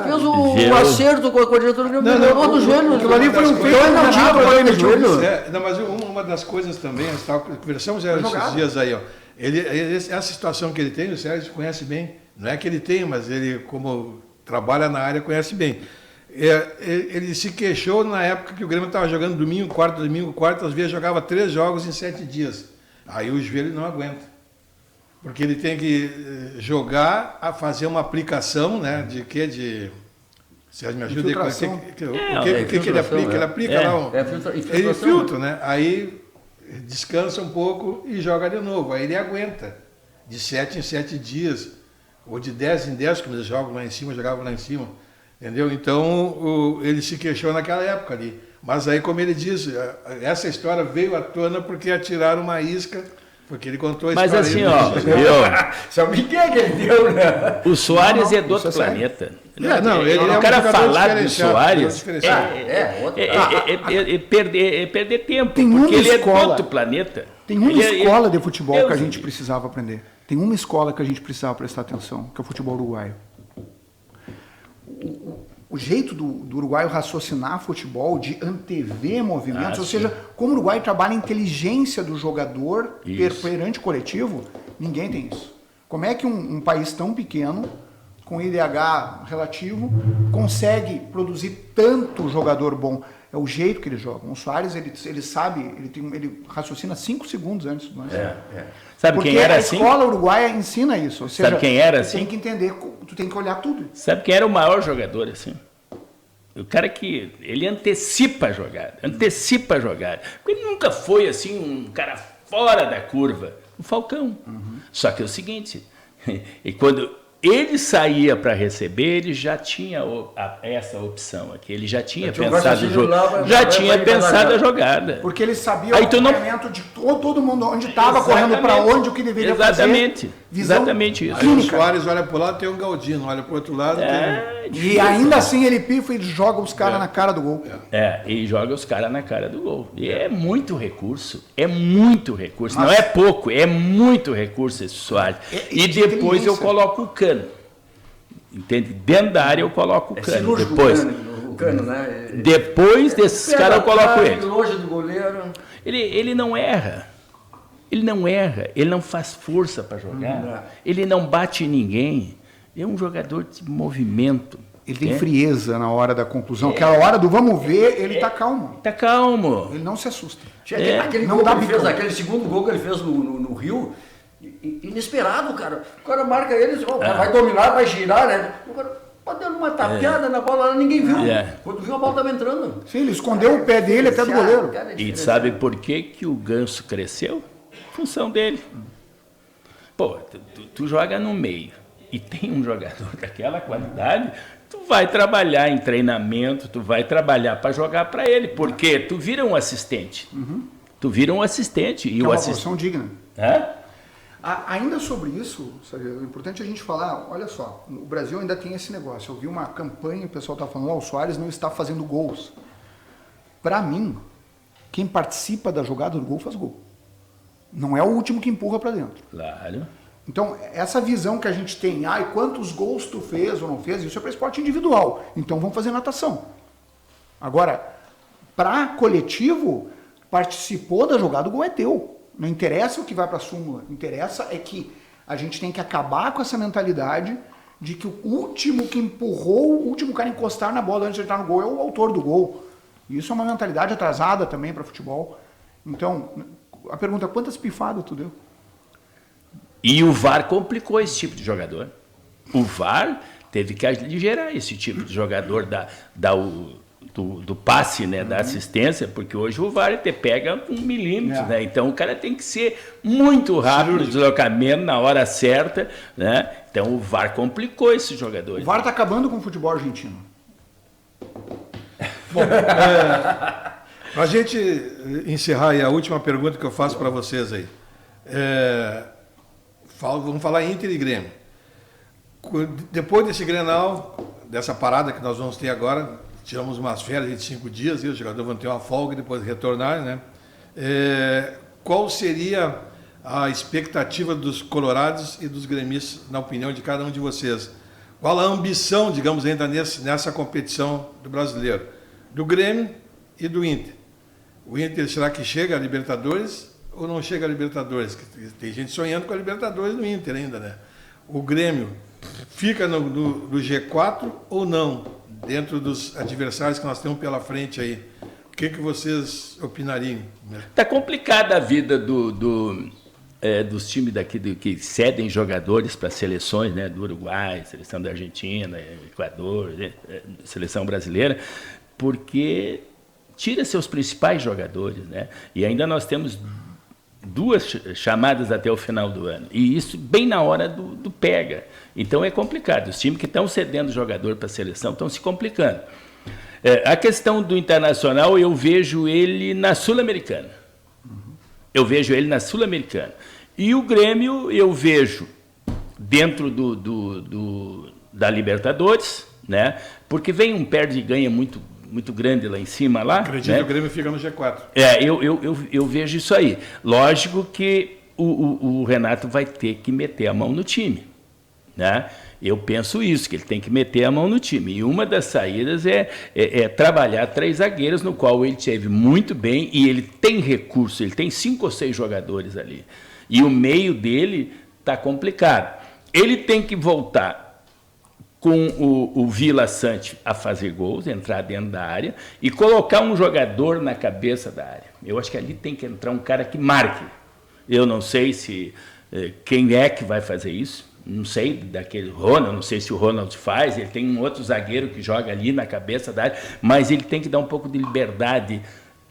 fez o acerto com a diretora. Melhorou do joelho. Aquilo ali foi um feito. Não tinha problema no joelho. Mas uma das coisas também, conversamos esses dias aí, ó. Essa situação que ele tem, o Sérgio conhece bem. Não é que ele tem, mas ele, como trabalha na área, conhece bem. Ele se queixou na época que o Grêmio estava jogando domingo, quarto, às vezes jogava 3 jogos em 7 dias. Aí o joelho não aguenta. Porque ele tem que jogar, a fazer uma aplicação, né? Sérgio, me ajuda aí. O que ele aplica? Ele aplica lá. Ele filtra, né? Aí descansa um pouco e joga de novo. Aí ele aguenta. De 7 em 7 dias. Ou de 10 em 10, como eles jogam lá em cima, jogavam lá em cima. Entendeu? Então, ele se queixou naquela época ali. Mas aí, como ele diz, essa história veio à tona porque atiraram uma isca, porque ele contou a história. Mas assim, ó, viu? Só me que ele deu, né? O Soares é do outro planeta. Ele o cara falar do Soares perder tempo, porque ele é do outro planeta. Tem uma escola de futebol que a gente precisava aprender. Tem uma escola que a gente precisava prestar atenção, que é o futebol uruguaio. O jeito do uruguaio raciocinar futebol, de antever movimentos, ou seja, como o Uruguai trabalha a inteligência do jogador perante coletivo, ninguém tem isso. Como é que um país tão pequeno, com IDH relativo, consegue produzir tanto jogador bom? É o jeito que eles jogam. O Soares, ele sabe, ele raciocina 5 segundos antes. Sabe porque quem era assim? Porque a escola uruguaia ensina isso. Ou seja, sabe quem era assim? Tu tem que entender, tu tem que olhar tudo. Sabe quem era o maior jogador assim? O cara que ele antecipa a jogada. Porque ele nunca foi assim um cara fora da curva. O Falcão. Só que é o seguinte, e quando ele saía para receber, ele já tinha essa opção aqui. Ele já tinha pensado o jogo. Já tinha pensado a jogada. Porque ele sabia o movimento de todo mundo, onde estava, correndo para onde, o que deveria fazer. Exatamente isso. Aí o Soares olha para o lado, tem um Galdino. Olha para o outro lado, e ainda assim ele pifa e joga os caras na cara do gol. E joga os caras na cara do gol. E é muito recurso. Não é pouco, é muito recurso esse Soares. E depois eu coloco o Cano. Entende? Dentro da área eu coloco o Cano. Depois, o Cano, né? Depois desses caras eu coloco ele. Longe do goleiro. Ele não erra. Ele não faz força para jogar. Ele não bate em ninguém. Ele é um jogador de movimento. Ele tem frieza na hora da conclusão. Aquela hora do vamos ver, ele está calmo. Está calmo. Ele não se assusta. Aquele segundo gol que ele fez no Rio, inesperado, cara. O cara marca ele, vai dominar, vai girar, né? O cara dando uma tapeada na bola, ninguém viu. Quando viu, a bola estava entrando. Sim, ele escondeu o pé dele até do goleiro. E sabe por que o Ganso cresceu? Função dele. Pô, tu joga no meio e tem um jogador daquela qualidade, tu vai trabalhar em treinamento, tu vai trabalhar para jogar para ele, porque tu vira um assistente. Tu vira um assistente. E é uma função digna. É? Ainda sobre isso, sabe, é importante a gente falar, olha só, o Brasil ainda tem esse negócio. Eu vi uma campanha, o pessoal está falando, o Soares não está fazendo gols. Para mim, quem participa da jogada do gol faz gol. Não é o último que empurra para dentro. Claro. Então, essa visão que a gente tem, e quantos gols tu fez ou não fez, isso é para esporte individual. Então, vamos fazer natação. Agora, para coletivo, participou da jogada, o gol é teu. Não interessa o que vai para a súmula. Interessa é que a gente tem que acabar com essa mentalidade de que o último que empurrou, o último cara a encostar na bola antes de entrar no gol é o autor do gol. E isso é uma mentalidade atrasada também para futebol. Então, a pergunta, quantas pifadas tu deu? E o VAR complicou esse tipo de jogador. O VAR teve que aligerar esse tipo de jogador do passe, né, da assistência, porque hoje o VAR te pega com milímetros, né? Então o cara tem que ser muito rápido no deslocamento, na hora certa, né? Então o VAR complicou esses jogadores. O VAR está acabando com o futebol argentino. Bom, para a gente encerrar aí, a última pergunta que eu faço para vocês aí. Vamos falar Inter e Grêmio. Depois desse Grenal, dessa parada que nós vamos ter agora, tiramos umas férias de 5 dias, e os jogadores vão ter uma folga e depois retornar, né? Qual seria a expectativa dos colorados e dos gremistas, na opinião de cada um de vocês? Qual a ambição, digamos, ainda nessa competição do brasileiro? Do Grêmio e do Inter. O Inter, será que chega a Libertadores ou não chega a Libertadores? Tem gente sonhando com a Libertadores no Inter ainda, né? O Grêmio fica no G4 ou não, dentro dos adversários que nós temos pela frente aí? O que vocês opinariam? Está complicada a vida dos times daqui que cedem jogadores para seleções, né, do Uruguai, seleção da Argentina, Equador, seleção brasileira, porque tira seus principais jogadores, né? E ainda nós temos 2 chamadas até o final do ano. E isso bem na hora do pega. Então é complicado. Os times que estão cedendo jogador para a seleção estão se complicando. A questão do Internacional, eu vejo ele na Sul-Americana. Eu vejo ele na Sul-Americana. E o Grêmio eu vejo dentro da Libertadores, né? Porque vem um perde e ganha muito grande lá em cima. Acredito, né? Que o Grêmio fica no G4. Eu vejo isso aí. Lógico que o Renato vai ter que meter a mão no time, né? Eu penso isso, que ele tem que meter a mão no time. E uma das saídas é trabalhar 3 zagueiros, no qual ele teve muito bem, e ele tem recurso, ele tem 5 ou 6 jogadores ali. E o meio dele está complicado. Ele tem que voltar com o Vila Sante a fazer gols, entrar dentro da área e colocar um jogador na cabeça da área. Eu acho que ali tem que entrar um cara que marque. Eu não sei quem é que vai fazer isso. Não sei, daquele Ronald, não sei se o Ronald faz, ele tem um outro zagueiro que joga ali na cabeça da área, mas ele tem que dar um pouco de liberdade,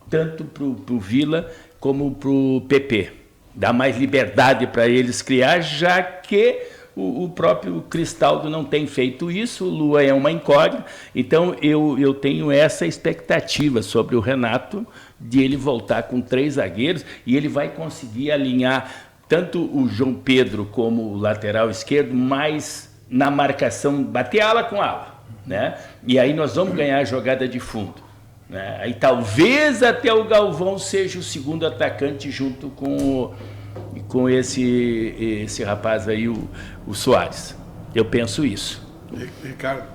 tanto para o Vila como para o PP. Dar mais liberdade para eles criar, já que o próprio Cristaldo não tem feito isso, o Lua é uma incógnita, então eu tenho essa expectativa sobre o Renato, de ele voltar com 3 zagueiros, e ele vai conseguir alinhar tanto o João Pedro como o lateral esquerdo, mais na marcação, bater ala com ala, né? E aí nós vamos ganhar a jogada de fundo, né? Aí talvez até o Galvão seja o segundo atacante junto com esse rapaz aí, o Soares. Eu penso isso. Ricardo?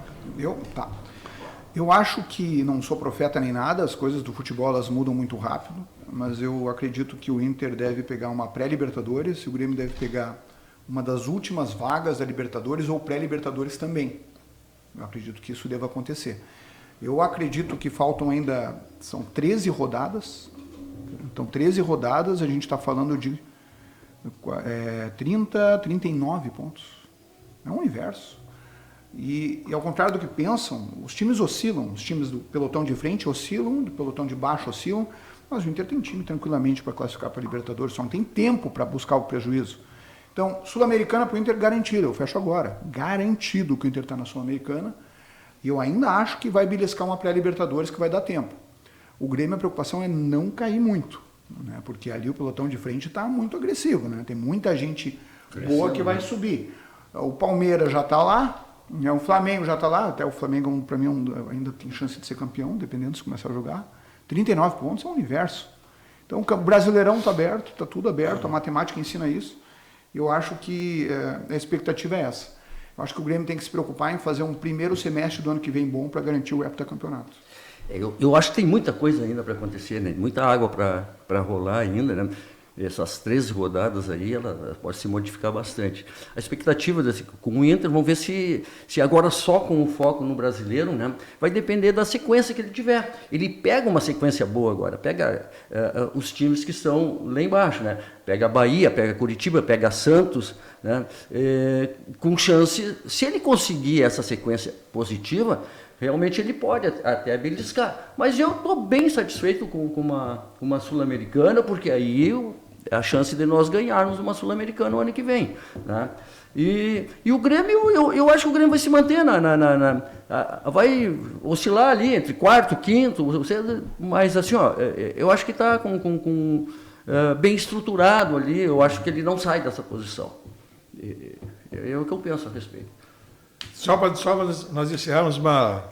Eu acho que, não sou profeta nem nada, as coisas do futebol elas mudam muito rápido, mas eu acredito que o Inter deve pegar uma pré-Libertadores, o Grêmio deve pegar uma das últimas vagas da Libertadores ou pré-Libertadores também. Eu acredito que isso deva acontecer. Eu acredito que faltam ainda, são 13 rodadas, então 13 rodadas, a gente está falando de 39 pontos. É um universo. E ao contrário do que pensam, os times oscilam, os times do pelotão de frente oscilam, do pelotão de baixo oscilam, mas o Inter tem time tranquilamente para classificar para a Libertadores, só não tem tempo para buscar o prejuízo. Então, Sul-Americana para o Inter garantido, eu fecho agora, garantido que o Inter está na Sul-Americana, e eu ainda acho que vai beliscar uma pré-Libertadores que vai dar tempo. O Grêmio, a preocupação é não cair muito, né? Porque ali o pelotão de frente está muito agressivo, né? Tem muita gente boa que vai subir. O Palmeiras já está lá, o Flamengo já está lá, até o Flamengo, para mim, ainda tem chance de ser campeão, dependendo se começar a jogar. 39 pontos é um universo. Então, o Brasileirão está aberto, está tudo aberto, a matemática ensina isso. Eu acho que a expectativa é essa. Eu acho que o Grêmio tem que se preocupar em fazer um primeiro semestre do ano que vem bom para garantir o heptacampeonato. Eu acho que tem muita coisa ainda para acontecer, né? Muita água para rolar ainda, né? essas 13 rodadas aí, ela pode se modificar bastante. A expectativa com o Inter, vamos ver se agora só com o foco no brasileiro, né, vai depender da sequência que ele tiver. Ele pega uma sequência boa agora, pega os times que estão lá embaixo, né, pega a Bahia, pega Curitiba, pega Santos, né, com chance, se ele conseguir essa sequência positiva, realmente ele pode até beliscar. Mas eu estou bem satisfeito com uma Sul-Americana, porque aí a chance de nós ganharmos uma Sul-Americana no ano que vem. Né? E o Grêmio, eu acho que o Grêmio vai se manter, vai oscilar ali entre quarto, quinto, mas assim, eu acho que está bem estruturado ali, eu acho que ele não sai dessa posição. É o que eu penso a respeito. Só para nós encerrarmos uma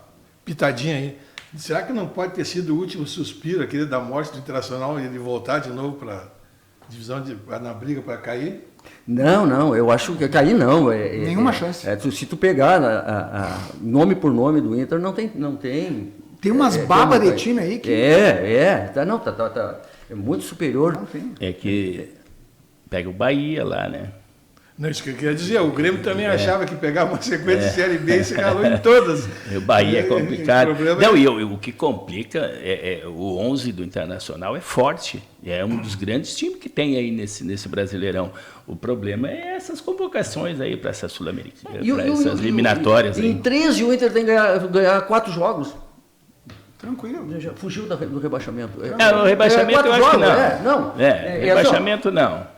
pitadinha aí. Será que não pode ter sido o último suspiro aquele da morte do Internacional e ele voltar de novo para a divisão na briga para cair? Não, eu acho que cair não. Nenhuma chance. Se tu pegar nome por nome do Inter, não tem. Tem umas babas de time aí que. Tá muito superior. É que pega o Bahia lá, né? Não, isso que eu queria dizer, o Grêmio também achava que pegava uma sequência de Série B e se calou em todas. O Bahia é complicado. O que complica o 11 do Internacional é forte. É um dos grandes times que tem aí nesse Brasileirão. O problema é essas convocações aí para essa Sul-Americana, para essas eliminatórias. Em 13 o Inter tem que ganhar 4 jogos. Tranquilo. Já fugiu do rebaixamento. O rebaixamento eu acho que não. Rebaixamento não.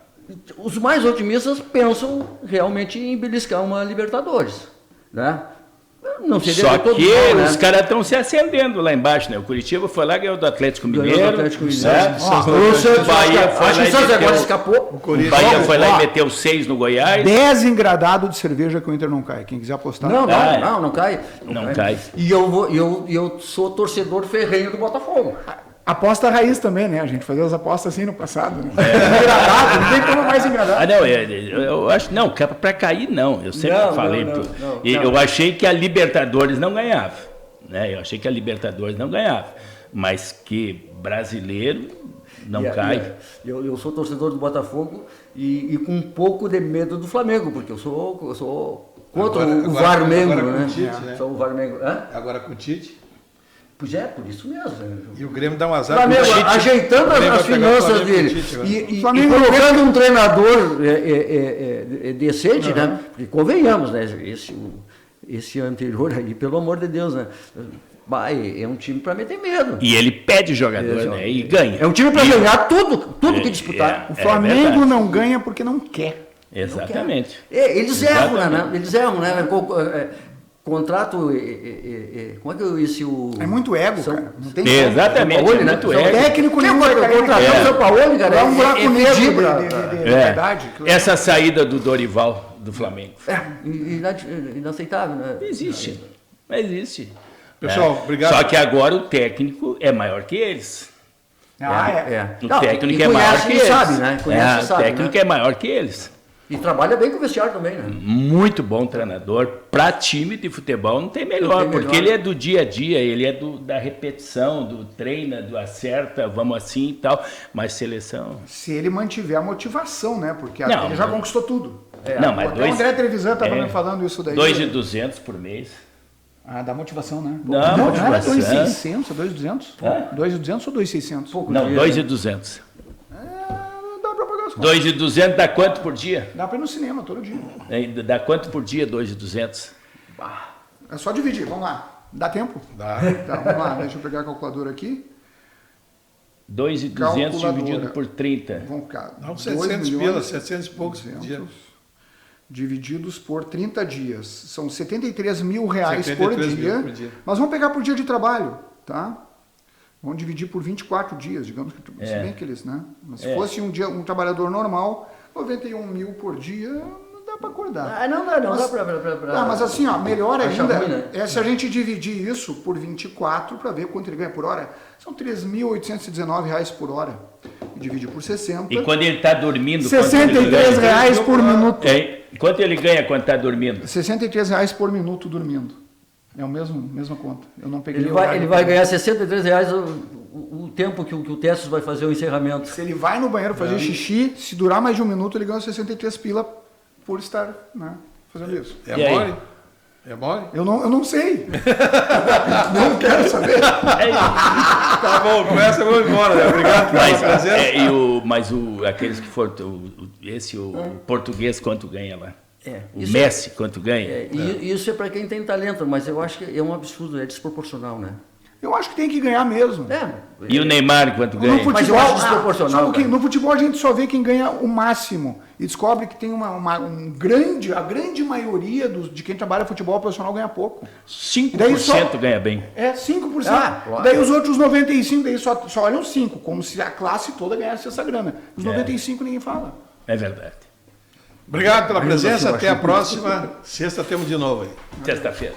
Os mais otimistas pensam realmente em beliscar uma Libertadores, né? Não seria só que mal, os caras estão se acendendo lá embaixo, né? O Curitiba foi lá e ganhou do Atlético Mineiro. O Bahia foi lá e agora escapou. O Bahia foi lá e meteu 6 no Goiás. 10 engradados de cerveja que o Inter não cai. Quem quiser apostar. Não cai. Não cai. E eu sou torcedor ferrenho do Botafogo. Aposta raiz também, né? A gente fazia as apostas assim no passado. Né? Engradado, ninguém toma mais engradado. Eu acho. Não, para cair, não. Eu sempre falei. Eu achei que a Libertadores não ganhava. Né? Eu achei que a Libertadores não ganhava. Mas que brasileiro não cai. Eu sou torcedor do Botafogo e com um pouco de medo do Flamengo, porque eu sou contra o Varmengo, né? Sou o Varmengo. Agora com o Tite. Pois é, por isso mesmo. E o Grêmio dá um azar. Flamengo, ajeitando as finanças dele e colocando um treinador decente, né? Porque convenhamos, né? Esse anterior aí, pelo amor de Deus, né? É um time para meter medo. E ele pede jogador, né? E ganha. É um time para ganhar tudo que disputar. O Flamengo não ganha porque não quer. Exatamente. Eles erram, né? Eles erram, né? Contrato, como é que eu disse o... É muito ego, cara. Não tem exatamente, Paulo, muito né? ego. Técnico nenhum vai cair. O São Paulo, cara, é um buraco negro de verdade. Essa saída do Dorival do Flamengo. Inaceitável, né? Existe. Pessoal, obrigado. Só que agora o técnico é maior que eles. O técnico é maior que eles. Sabe, né? O técnico é maior que eles. E trabalha bem com o vestiário também, né? Muito bom treinador. Para time de futebol não tem melhor, porque ele é do dia a dia, ele é da repetição, do treina, do acerta, vamos assim e tal. Mas seleção... Se ele mantiver a motivação, né? Porque ele já conquistou tudo. Mas o André Trevisan estava me falando isso daí. 2.200 por mês. Dá motivação, né? Não era 2.600, 2.200? 2.200 ou 2.600? Não, 2.200. 2.200 dá quanto por dia? Dá para ir no cinema todo dia. Dá quanto por dia 2.200? É só dividir, vamos lá. Dá tempo? Dá. Tá, vamos lá, deixa eu pegar a calculadora aqui. 2.200 dividido por 30. Vamos ficar. Não, 700 pila, 700 e poucos por dia. Divididos por 30 dias. São 73 mil reais por dia. Mas vamos pegar por dia de trabalho, tá? Vamos dividir por 24 dias, digamos que se bem que eles, né? Mas se fosse um trabalhador normal, 91 mil por dia, não dá para acordar. Não dá para... Mas assim, melhor ainda ruim, né? É se a gente dividir isso por 24 para ver quanto ele ganha por hora. São R$ 3.819 por hora. E divide por 60. E quando ele está dormindo... R$ 63 por minuto. Quanto ele ganha quando está dormindo? R$ 63 por minuto dormindo. É a mesma conta. Eu não peguei ele vai ganhar R$ 63 o tempo que o Tessos vai fazer o encerramento. Se ele vai no banheiro fazer xixi, se durar mais de 1 minuto, ele ganha 63 pila por estar, né, fazendo isso. É mole? É mole? Eu não sei. Não quero saber. Tá bom, com essa eu vou embora, né? Obrigado pela presença. Aqueles que foram, o português quanto ganha lá? O Isso Messi quanto ganha? Isso é para quem tem talento, mas eu acho que é um absurdo, é desproporcional, né? Eu acho que tem que ganhar mesmo. E o Neymar quanto ganha? No futebol, mas eu acho desproporcional. Só no futebol a gente só vê quem ganha o máximo e descobre que tem a grande maioria de quem trabalha futebol profissional ganha pouco. 5% ganha bem. 5%. Claro. Daí os outros 95%, daí só olham 5%, como se a classe toda ganhasse essa grana. Os 95% ninguém fala. É verdade. Obrigado pela presença, até a próxima. Sexta temos de novo aí. Sexta-feira.